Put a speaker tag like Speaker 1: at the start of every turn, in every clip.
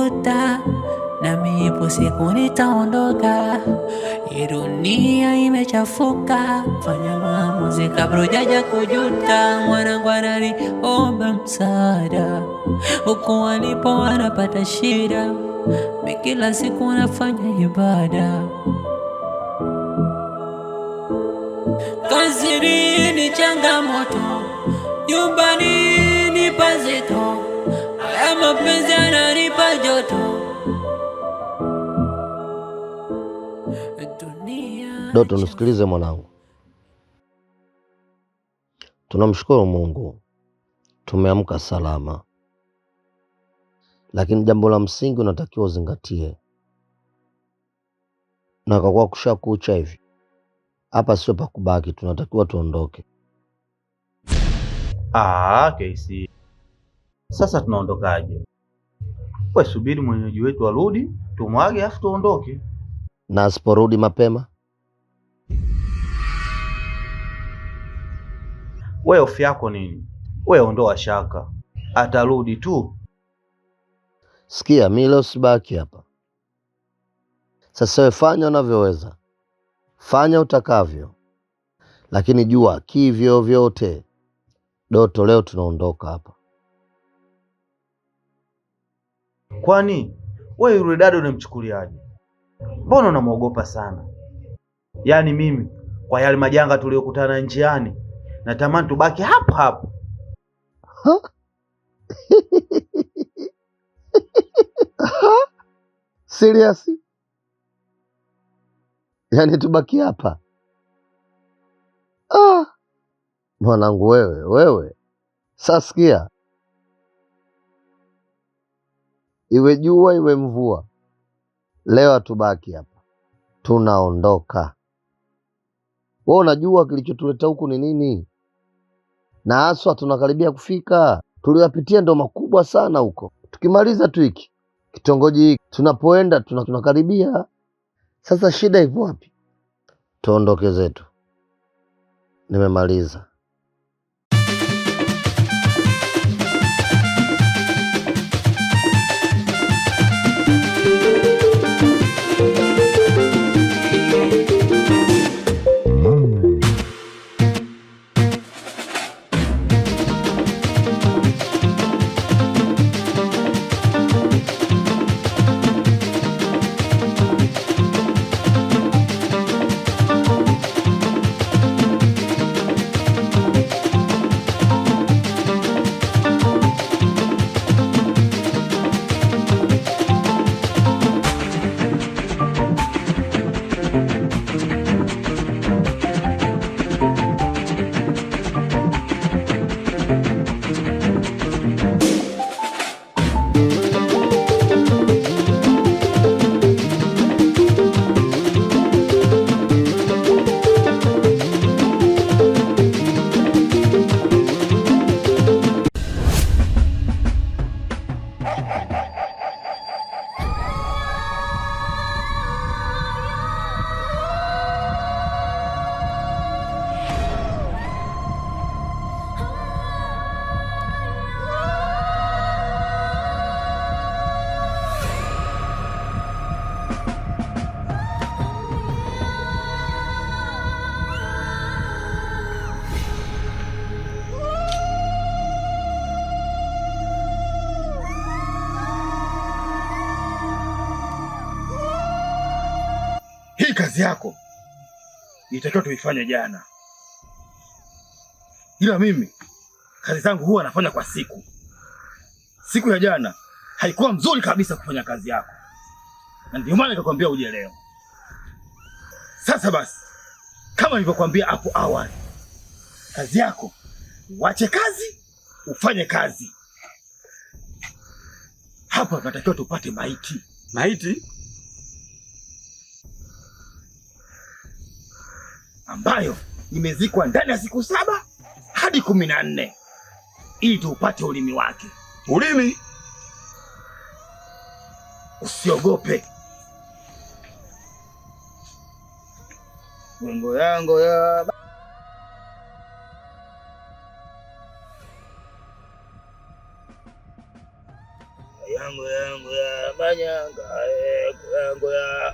Speaker 1: imenikuta, nami ipo siku nitaondoka. Hii dunia imechafuka, fanya maamuzi kabla hujaja kujuta. Mwanangu ananiomba msaada, huku walipo wanapata shida. Mimi kila siku nafanya ibada, kazini ni changamoto, nyumbani ni pazito, haya mapenzi yananipa joto.
Speaker 2: Doto, nisikilize mwanangu. Tunamshukuru Mungu tumeamka salama, lakini jambo la msingi unatakiwa uzingatie, na kwa kuwa kushakucha hivi hapa sio pa kubaki, tunatakiwa tuondoke.
Speaker 3: KC, sasa tunaondokaje? Wewe subiri mwenyeji wetu arudi, tumwage afu tuondoke.
Speaker 2: Na asiporudi mapema?
Speaker 3: Wewe hofu yako nini? Wewe ondoa shaka, atarudi tu.
Speaker 2: Sikia, mimi leo sibaki hapa. Sasa wewe fanya unavyoweza, fanya utakavyo, lakini jua kivyo vyote Doto, leo tunaondoka hapa.
Speaker 3: Kwani wewe yule dada unamchukuliaje? Mbona unamwogopa sana? Yaani mimi kwa yale majanga tuliyokutana njiani natamani tubaki hapo hapo.
Speaker 2: Serious? Yaani tubaki hapa? Mwanangu wewe. Sasa sikia, iwe jua iwe mvua, leo hatubaki hapa, tunaondoka. Wewe unajua kilichotuleta huku ni nini? Na haswa tunakaribia kufika. Tuliyopitia ndo makubwa sana huko. Tukimaliza tu hiki kitongoji hiki tunapoenda tunakaribia. Sasa shida ipo wapi? Tuondoke zetu. Nimemaliza.
Speaker 4: Hii kazi yako ilitakiwa tuifanye jana, ila mimi kazi zangu huwa nafanya kwa siku. Siku ya jana haikuwa mzuri kabisa kufanya kazi yako, na ndio maana nikakwambia uje leo. Sasa basi, kama nilivyokuambia hapo awali, kazi yako uache kazi ufanye kazi. Hapa tunatakiwa tupate maiti.
Speaker 5: Maiti
Speaker 4: ambayo imezikwa ndani ya siku 7 hadi 14 ili tuupate ulimi wake.
Speaker 5: Ulimi?
Speaker 4: Usiogope. Mungu yangu ya yangu ya yangu ya manyanga, yangu ya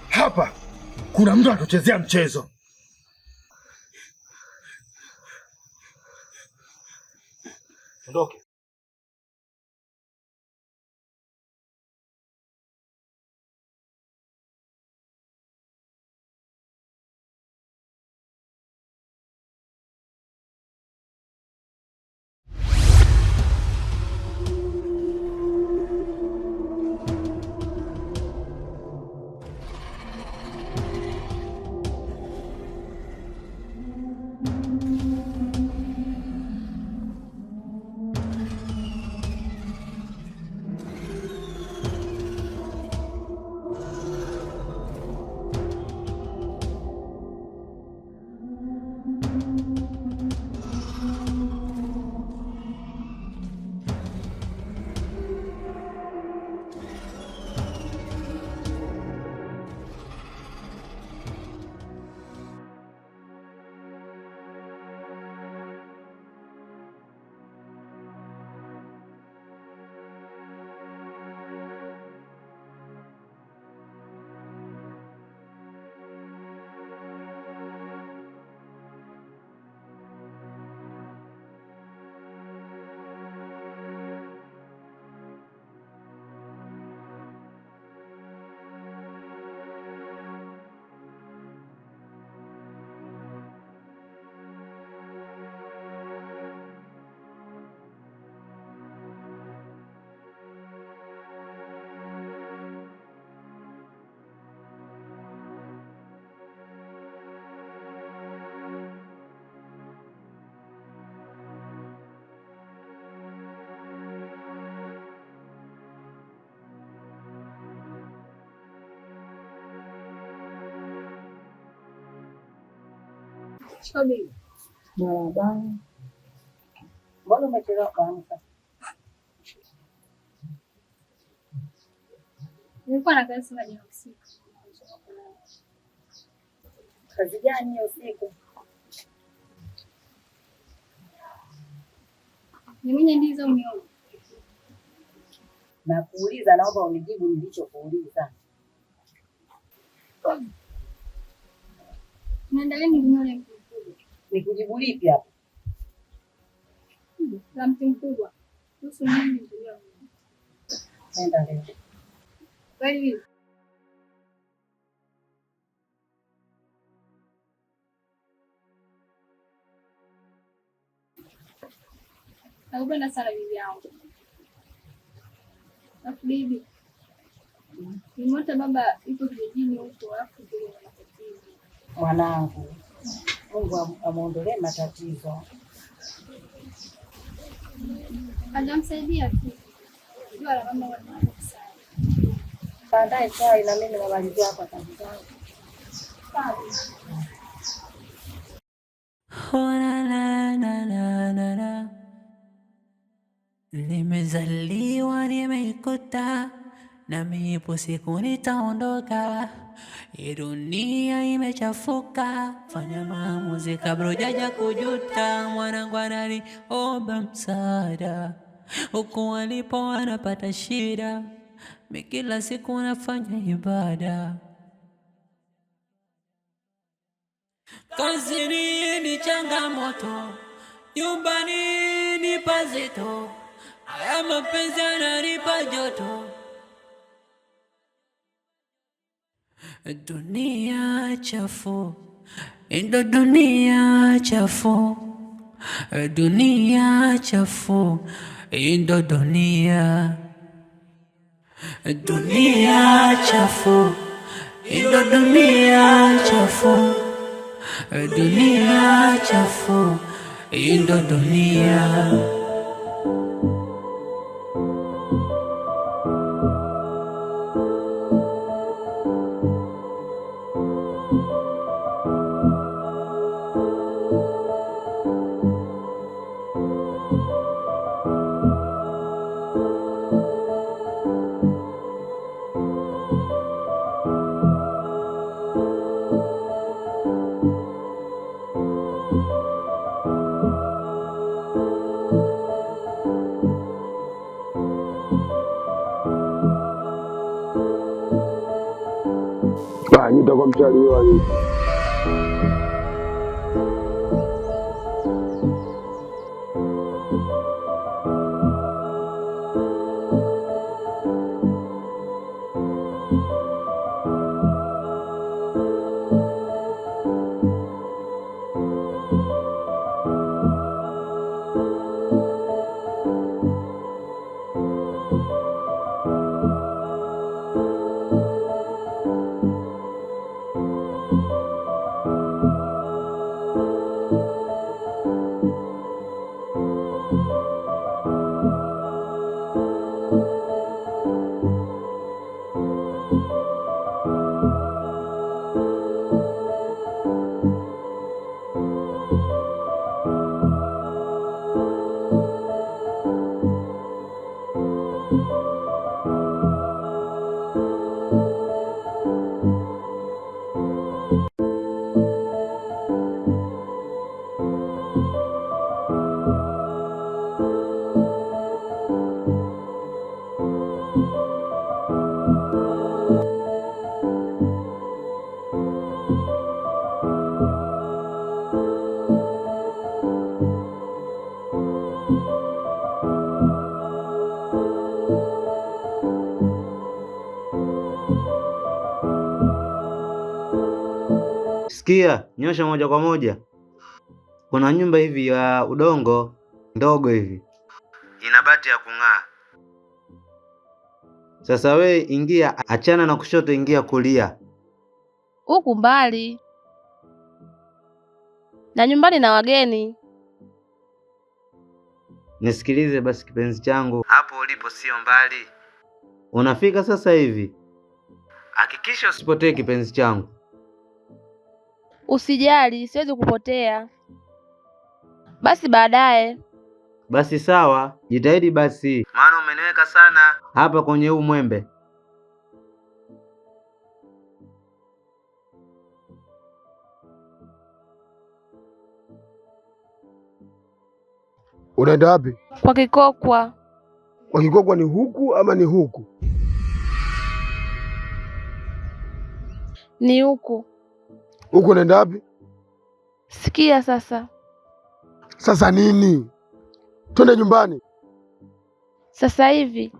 Speaker 4: hapa kuna mtu anatuchezea mchezo. Ondoke.
Speaker 5: Shobi. Marahaba. Mbona umechelewa kuamka?
Speaker 6: Nilikuwa na kazi hadi usiku.
Speaker 5: Kazi gani hiyo usiku?
Speaker 6: Mimi ndizo mioyo.
Speaker 5: Na kuuliza, naomba unijibu nilichokuuliza.
Speaker 6: Naendelea ninyole mkubwa.
Speaker 5: Nikujibu lipi hapa?
Speaker 6: La mtu mkubwa. Nusu mimi ndio.
Speaker 5: Nenda leo.
Speaker 6: Kweli. Nakupenda sana bibi yangu. Alafu bibi. Nimota baba yuko kijijini huko alafu ndio matatizo.
Speaker 5: Mwanangu, Mungu amuondolee matatizo.
Speaker 6: Atamsaidia tu. Ndio la mama wanasema.
Speaker 5: Baadaye chai na mimi namalizia hapa kazi zangu.
Speaker 1: Nimezaliwa nimekuta nami ipo siku nitaondoka. Hii dunia imechafuka, fanya maamuzi kabla hujaja kujuta. Mwanangu ananiomba msaada, huku walipo wanapata shida. Mimi kila siku nafanya ibada, kazini ni changamoto, nyumbani ni pazito. Haya mapenzi yananipa joto. Dunia chafu, ndo dunia chafu. Dunia chafu, ndo dunia. Dunia chafu, ndo dunia chafu. Dunia chafu, ndo dunia.
Speaker 7: Nitakuwa mshaliwa hivi.
Speaker 3: Sikia, nyosha moja kwa moja. Kuna nyumba hivi ya udongo ndogo hivi, ina bati ya kung'aa. Sasa we ingia, achana na kushoto, ingia kulia.
Speaker 5: Huku mbali na nyumbani na wageni.
Speaker 3: Nisikilize basi kipenzi changu, hapo ulipo sio mbali, unafika sasa hivi. Hakikisha usipotee kipenzi changu.
Speaker 5: Usijali, siwezi kupotea. Basi baadaye.
Speaker 3: Basi sawa, jitahidi basi, maana umeniweka sana hapa kwenye huu mwembe.
Speaker 7: Unaenda wapi?
Speaker 5: Kwa Kikokwa.
Speaker 7: Kwa Kikokwa ni huku ama ni huku?
Speaker 5: Ni huku.
Speaker 7: Huku unaenda wapi?
Speaker 5: Sikia sasa.
Speaker 7: Sasa nini? Twende nyumbani
Speaker 5: sasa hivi.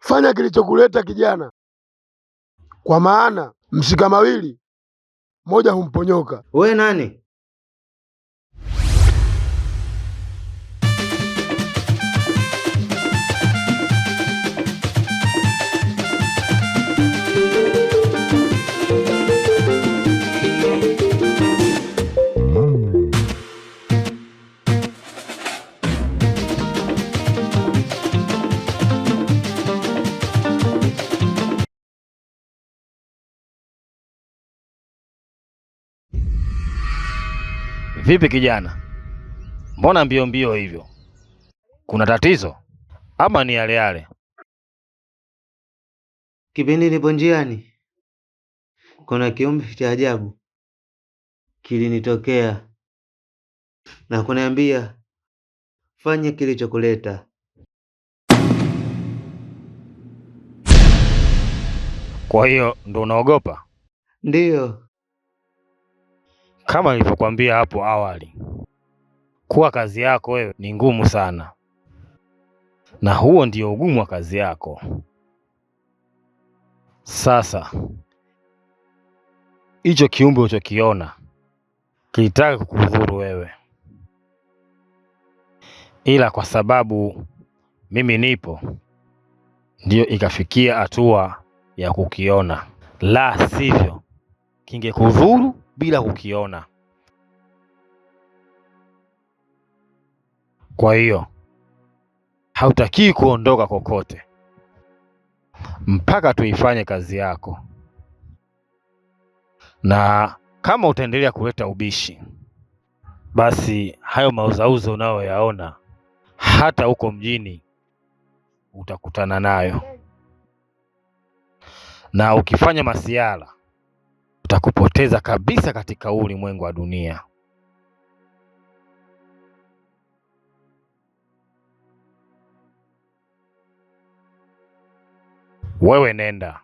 Speaker 7: Fanya kilichokuleta kijana, kwa maana mshika mawili moja humponyoka.
Speaker 3: We nani?
Speaker 8: Vipi kijana? Mbona mbio mbio hivyo? Kuna tatizo ama ni yale yale?
Speaker 9: Kipindi nipo njiani, kuna kiumbe cha ajabu kilinitokea na kuniambia fanya kilichokuleta.
Speaker 8: Kwa hiyo ndo unaogopa?
Speaker 9: Ndiyo.
Speaker 8: Kama nilivyokuambia hapo awali, kuwa kazi yako wewe ni ngumu sana, na huo ndio ugumu wa kazi yako. Sasa hicho kiumbe ulichokiona kilitaka kukudhuru wewe, ila kwa sababu mimi nipo, ndio ikafikia hatua ya kukiona, la sivyo kingekudhuru bila kukiona. Kwa hiyo hautakii kuondoka kokote mpaka tuifanye kazi yako, na kama utaendelea kuleta ubishi, basi hayo mauzauzo unayoyaona hata huko mjini utakutana nayo, na ukifanya masiala utakupoteza kabisa katika ulimwengu wa dunia. Wewe nenda,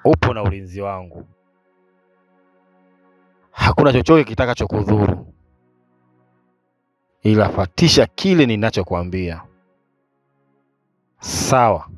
Speaker 8: upo na ulinzi wangu, hakuna chochote kitakachokudhuru, ila fatisha kile ninachokuambia, sawa?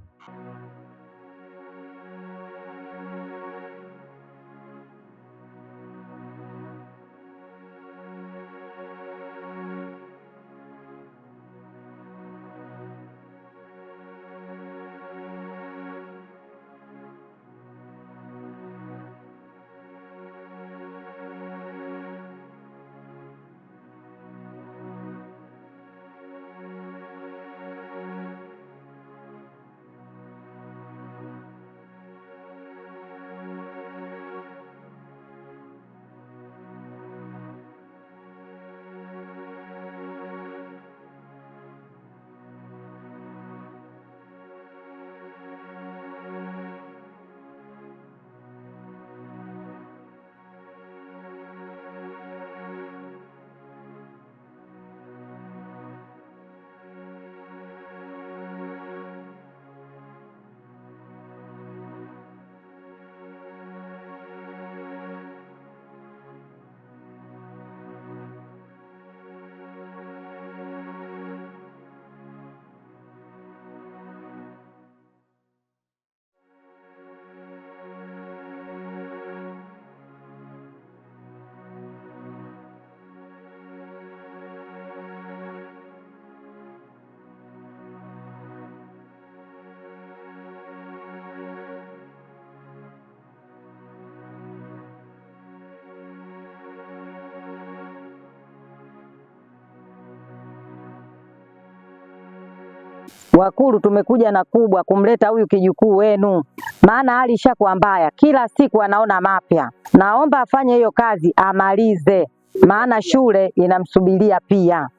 Speaker 10: Wakulu, tumekuja na kubwa kumleta huyu kijukuu wenu, maana hali ishakuwa mbaya, kila siku anaona mapya. Naomba afanye hiyo kazi amalize, maana shule inamsubiria pia.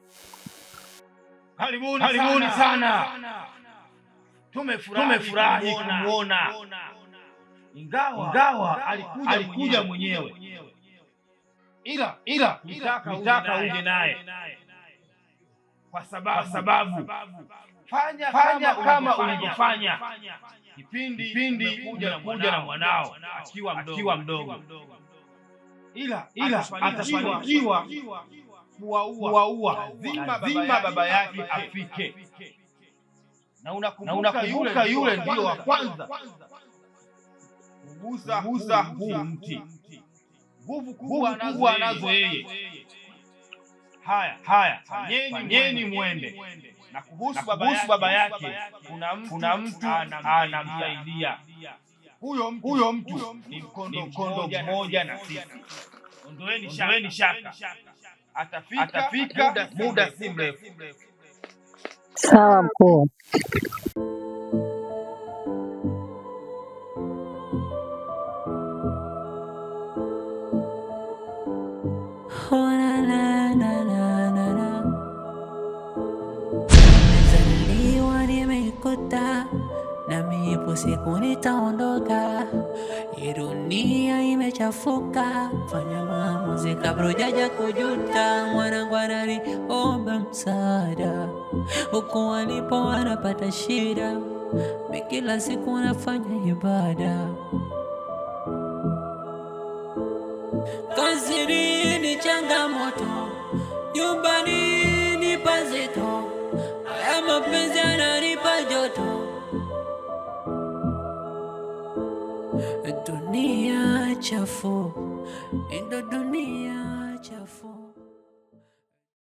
Speaker 4: Karibuni sana. Tumefurahi kumuona. Ingawa alikuja mwenyewe. Ila nitaka uje naye. Kwa sababu fanya kama ulivyofanya kipindi kuja na mwanao akiwa mdogo. Ila atafanikiwa kuwaua lazima baba yake afike. Na unakumbuka yule ndio wa kwanza kugusa huu mti. Nguvu kubwa anazo yeye. Haya, fanyeni mwende. Na kuhusu baba yake, kuna mtu anamsaidia. Huyo mtu ni mkondo mmoja na sisi. Ondoeni shaka. Atafika muda si mrefu.
Speaker 10: Sawa mkuu.
Speaker 1: kujuta, nami ipo siku nitaondoka. Hii dunia imechafuka, fanya maamuzi kabla hujaja kujuta. Mwanangu ananiomba msaada, huku walipo wanapata shida. Mimi kila siku nafanya ibada, kazini ni changamoto, nyumbani ni pazito. Haya mapenzi yananipa joto, dunia chafu, ndo dunia chafu.